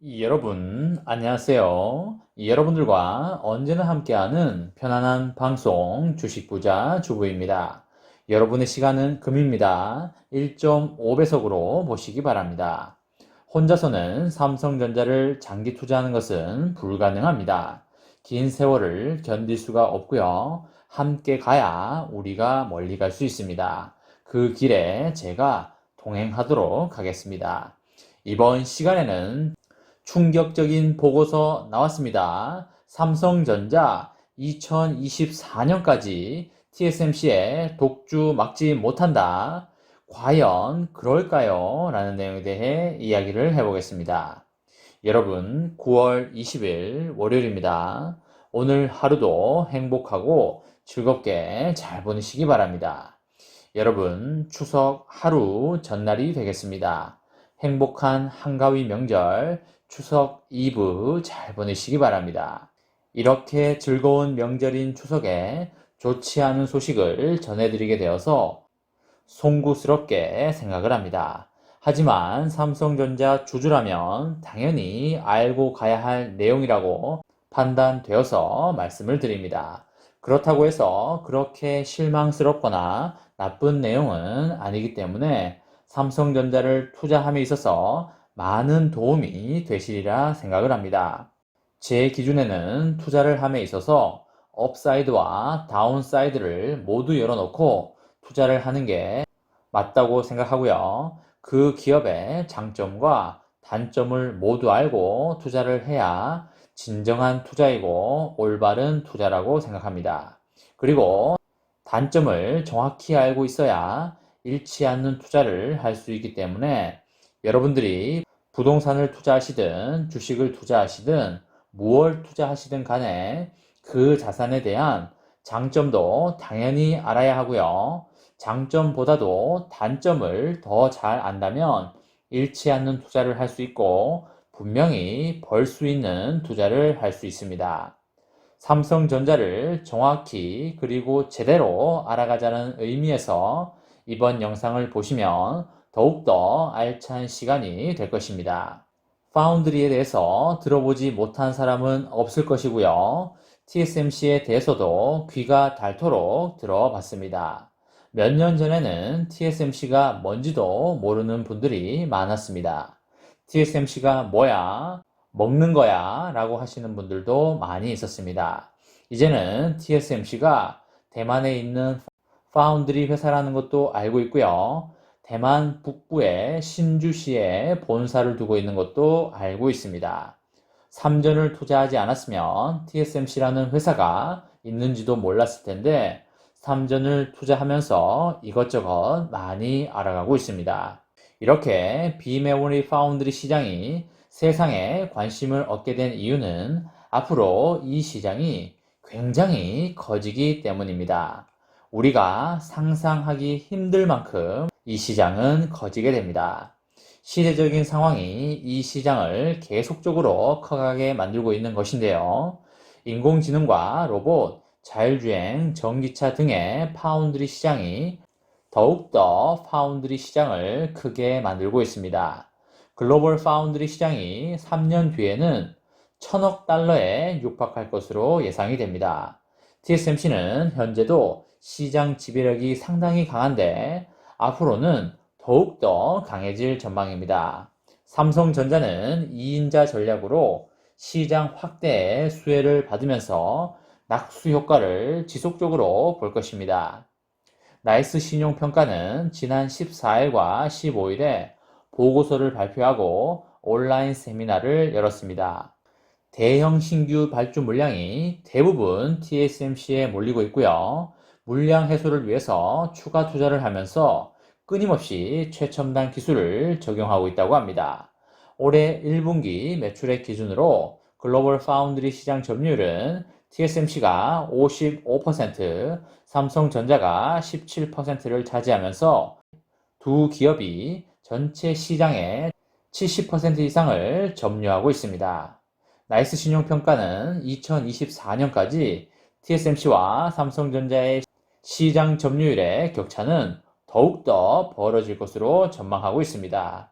여러분, 안녕하세요. 여러분들과 언제나 함께하는 편안한 방송 주식부자 주부입니다. 여러분의 시간은 금입니다. 1.5배속으로 보시기 바랍니다. 혼자서는 삼성전자를 장기 투자하는 것은 불가능합니다. 긴 세월을 견딜 수가 없고요. 함께 가야 우리가 멀리 갈 수 있습니다. 그 길에 제가 동행하도록 하겠습니다. 이번 시간에는 충격적인 보고서 나왔습니다. 삼성전자 2024년까지 TSMC에 독주 막지 못한다. 과연 그럴까요? 라는 내용에 대해 이야기를 해보겠습니다. 여러분, 9월 20일 월요일입니다. 오늘 하루도 행복하고 즐겁게 잘 보내시기 바랍니다. 여러분, 추석 하루 전날이 되겠습니다. 행복한 한가위 명절, 추석 이브 잘 보내시기 바랍니다. 이렇게 즐거운 명절인 추석에 좋지 않은 소식을 전해드리게 되어서 송구스럽게 생각을 합니다. 하지만 삼성전자 주주라면 당연히 알고 가야 할 내용이라고 판단되어서 말씀을 드립니다. 그렇다고 해서 그렇게 실망스럽거나 나쁜 내용은 아니기 때문에 삼성전자를 투자함에 있어서 많은 도움이 되시리라 생각을 합니다. 제 기준에는 투자를 함에 있어서 업사이드와 다운사이드를 모두 열어놓고 투자를 하는 게 맞다고 생각하고요. 그 기업의 장점과 단점을 모두 알고 투자를 해야 진정한 투자이고 올바른 투자라고 생각합니다. 그리고 단점을 정확히 알고 있어야 잃지 않는 투자를 할 수 있기 때문에 여러분들이 부동산을 투자하시든 주식을 투자하시든 무엇을 투자하시든 간에 그 자산에 대한 장점도 당연히 알아야 하고요. 장점보다도 단점을 더 잘 안다면 잃지 않는 투자를 할 수 있고 분명히 벌 수 있는 투자를 할 수 있습니다. 삼성전자를 정확히 그리고 제대로 알아가자는 의미에서 이번 영상을 보시면 더욱더 알찬 시간이 될 것입니다. 파운드리에 대해서 들어보지 못한 사람은 없을 것이고요. TSMC에 대해서도 귀가 닳도록 들어봤습니다. 몇 년 전에는 TSMC가 뭔지도 모르는 분들이 많았습니다. TSMC가 뭐야? 먹는 거야? 라고 하시는 분들도 많이 있었습니다. 이제는 TSMC가 대만에 있는 파운드리 회사라는 것도 알고 있고요. 대만 북부의 신주시에 본사를 두고 있는 것도 알고 있습니다. 삼전을 투자하지 않았으면 TSMC라는 회사가 있는지도 몰랐을 텐데 삼전을 투자하면서 이것저것 많이 알아가고 있습니다. 이렇게 비메모리 파운드리 시장이 세상에 관심을 얻게 된 이유는 앞으로 이 시장이 굉장히 커지기 때문입니다. 우리가 상상하기 힘들 만큼 이 시장은 커지게 됩니다. 시대적인 상황이 이 시장을 계속적으로 커가게 만들고 있는 것인데요. 인공지능과 로봇, 자율주행, 전기차 등의 파운드리 시장이 더욱더 파운드리 시장을 크게 만들고 있습니다. 글로벌 파운드리 시장이 3년 뒤에는 1000억 달러에 육박할 것으로 예상이 됩니다. TSMC는 현재도 시장 지배력이 상당히 강한데 앞으로는 더욱더 강해질 전망입니다. 삼성전자는 2인자 전략으로 시장 확대의 수혜를 받으면서 낙수 효과를 지속적으로 볼 것입니다. 나이스 신용평가는 지난 14일과 15일에 보고서를 발표하고 온라인 세미나를 열었습니다. 대형 신규 발주 물량이 대부분 TSMC에 몰리고 있고요. 물량 해소를 위해서 추가 투자를 하면서 끊임없이 최첨단 기술을 적용하고 있다고 합니다. 올해 1분기 매출액 기준으로 글로벌 파운드리 시장 점유율은 TSMC가 55%, 삼성전자가 17%를 차지하면서 두 기업이 전체 시장의 70% 이상을 점유하고 있습니다. 나이스 신용평가는 2024년까지 TSMC와 삼성전자의 시장 점유율의 격차는 더욱더 벌어질 것으로 전망하고 있습니다.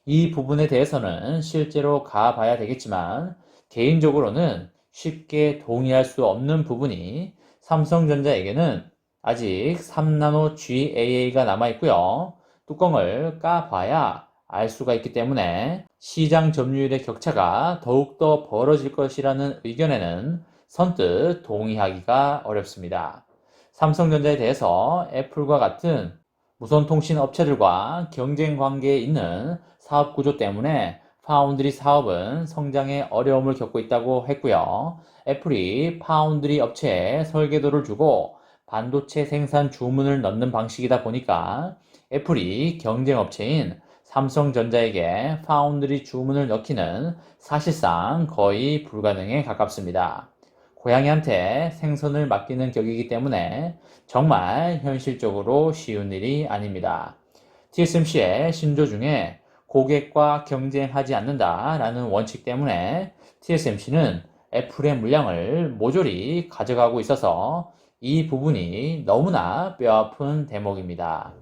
이 부분에 대해서는 실제로 가봐야 되겠지만 개인적으로는 쉽게 동의할 수 없는 부분이 삼성전자에게는 아직 3나노 GAA가 남아있고요. 뚜껑을 까봐야 알 수가 있기 때문에 시장 점유율의 격차가 더욱더 벌어질 것이라는 의견에는 선뜻 동의하기가 어렵습니다. 삼성전자에 대해서 애플과 같은 무선통신 업체들과 경쟁 관계에 있는 사업 구조 때문에 파운드리 사업은 성장에 어려움을 겪고 있다고 했고요. 애플이 파운드리 업체에 설계도를 주고 반도체 생산 주문을 넣는 방식이다 보니까 애플이 경쟁 업체인 삼성전자에게 파운드리 주문을 넣기는 사실상 거의 불가능에 가깝습니다. 고양이한테 생선을 맡기는 격이기 때문에 정말 현실적으로 쉬운 일이 아닙니다. TSMC의 신조 중에 고객과 경쟁하지 않는다라는 원칙 때문에 TSMC는 애플의 물량을 모조리 가져가고 있어서 이 부분이 너무나 뼈아픈 대목입니다.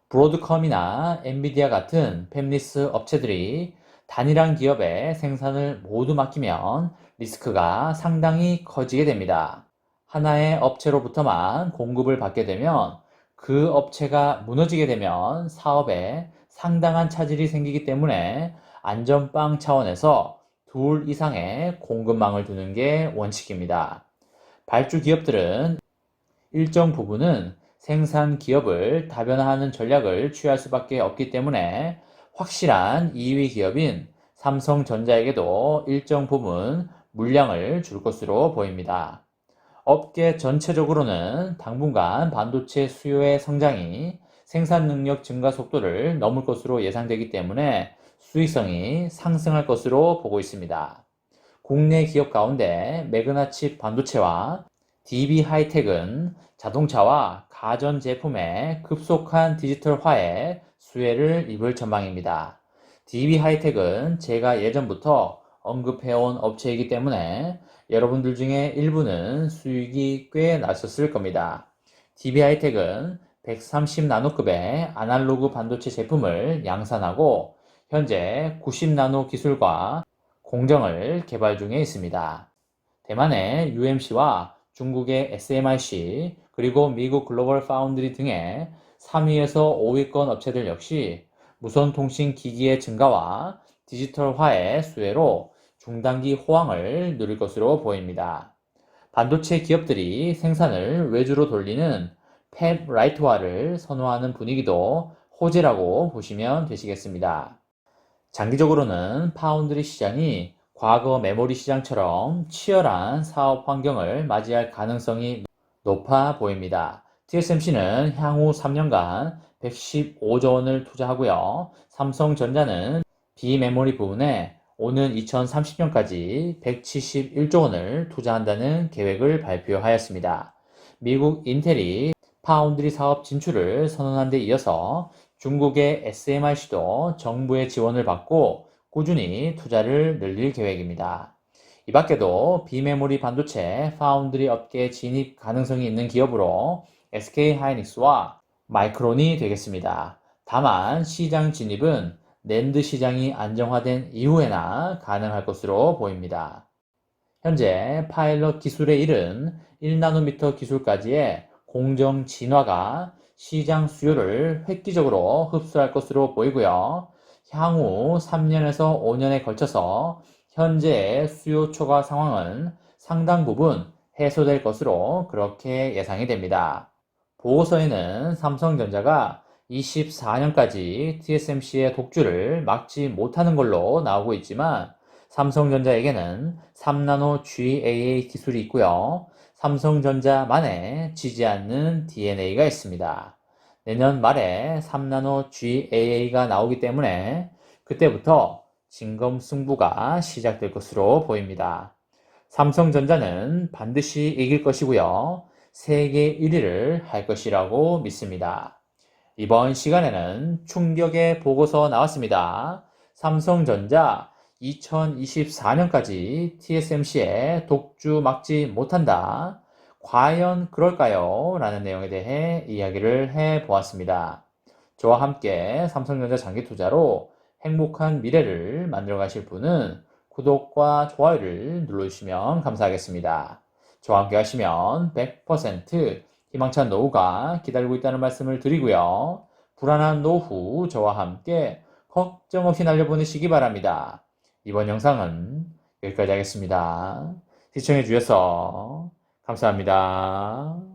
브로드컴이나 엔비디아 같은 팹리스 업체들이 단일한 기업에 생산을 모두 맡기면 리스크가 상당히 커지게 됩니다. 하나의 업체로부터만 공급을 받게 되면 그 업체가 무너지게 되면 사업에 상당한 차질이 생기기 때문에 안전빵 차원에서 둘 이상의 공급망을 두는 게 원칙입니다. 발주 기업들은 일정 부분은 생산 기업을 다변화하는 전략을 취할 수밖에 없기 때문에 확실한 2위 기업인 삼성전자에게도 일정 부분 물량을 줄 것으로 보입니다. 업계 전체적으로는 당분간 반도체 수요의 성장이 생산 능력 증가 속도를 넘을 것으로 예상되기 때문에 수익성이 상승할 것으로 보고 있습니다. 국내 기업 가운데 매그나칩 반도체와 DB 하이텍은 자동차와 가전 제품의 급속한 디지털화에 수혜를 입을 전망입니다. DB 하이텍은 제가 예전부터 언급해온 업체이기 때문에 여러분들 중에 일부는 수익이 꽤 나셨을 겁니다. DB 하이텍은 130나노급의 아날로그 반도체 제품을 양산하고 현재 90나노 기술과 공정을 개발 중에 있습니다. 대만의 UMC와 중국의 SMIC 그리고 미국 글로벌 파운드리 등의 3위에서 5위권 업체들 역시 무선통신 기기의 증가와 디지털화의 수혜로 중단기 호황을 누릴 것으로 보입니다. 반도체 기업들이 생산을 외주로 돌리는 팹 라이트화를 선호하는 분위기도 호재라고 보시면 되시겠습니다. 장기적으로는 파운드리 시장이 과거 메모리 시장처럼 치열한 사업 환경을 맞이할 가능성이 높아 보입니다. TSMC는 향후 3년간 115조 원을 투자하고요. 삼성전자는 비메모리 부분에 오는 2030년까지 171조 원을 투자한다는 계획을 발표하였습니다. 미국 인텔이 파운드리 사업 진출을 선언한 데 이어서 중국의 SMIC도 정부의 지원을 받고 꾸준히 투자를 늘릴 계획입니다. 이 밖에도 비메모리 반도체 파운드리 업계 진입 가능성이 있는 기업으로 SK하이닉스와 마이크론이 되겠습니다. 다만 시장 진입은 낸드 시장이 안정화된 이후에나 가능할 것으로 보입니다. 현재 파일럿 기술에 이른 1나노미터 기술까지의 공정 진화가 시장 수요를 획기적으로 흡수할 것으로 보이고요. 향후 3년에서 5년에 걸쳐서 현재의 수요 초과 상황은 상당 부분 해소될 것으로 그렇게 예상이 됩니다. 보고서에는 삼성전자가 24년까지 TSMC의 독주를 막지 못하는 걸로 나오고 있지만 삼성전자에게는 3나노 GAA 기술이 있고요. 삼성전자만의 지지 않는 DNA가 있습니다. 내년 말에 3나노 GAA가 나오기 때문에 그때부터 진검승부가 시작될 것으로 보입니다. 삼성전자는 반드시 이길 것이고요. 세계 1위를 할 것이라고 믿습니다. 이번 시간에는 충격의 보고서 나왔습니다. 삼성전자 2024년까지 TSMC의 독주 막지 못한다. 과연 그럴까요? 라는 내용에 대해 이야기를 해 보았습니다. 저와 함께 삼성전자 장기 투자로 행복한 미래를 만들어 가실 분은 구독과 좋아요를 눌러주시면 감사하겠습니다. 저와 함께 하시면 100% 희망찬 노후가 기다리고 있다는 말씀을 드리고요. 불안한 노후 저와 함께 걱정 없이 날려보내시기 바랍니다. 이번 영상은 여기까지 하겠습니다. 시청해 주셔서 감사합니다.